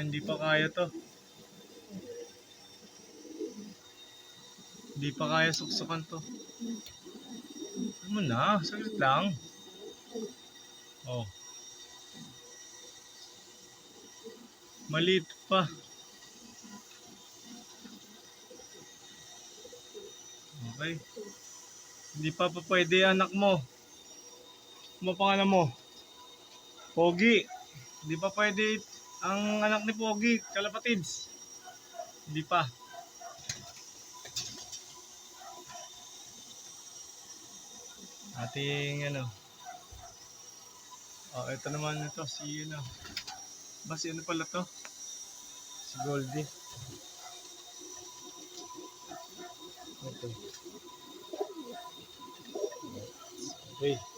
Hindi pa kaya to. Hindi pa kaya suksukan to. Ano na, saglit lang. Oh. Maliit pa. Okay. Hindi pa pwede anak mo. Ano pangalan mo? Pogi. Hindi pa pwede ang anak ni Pogi, kalapatids. Hindi pa. Ating ano. Oh, ito naman ito si ano. Basta ano pala to? Si Goldie. Okay. Okay.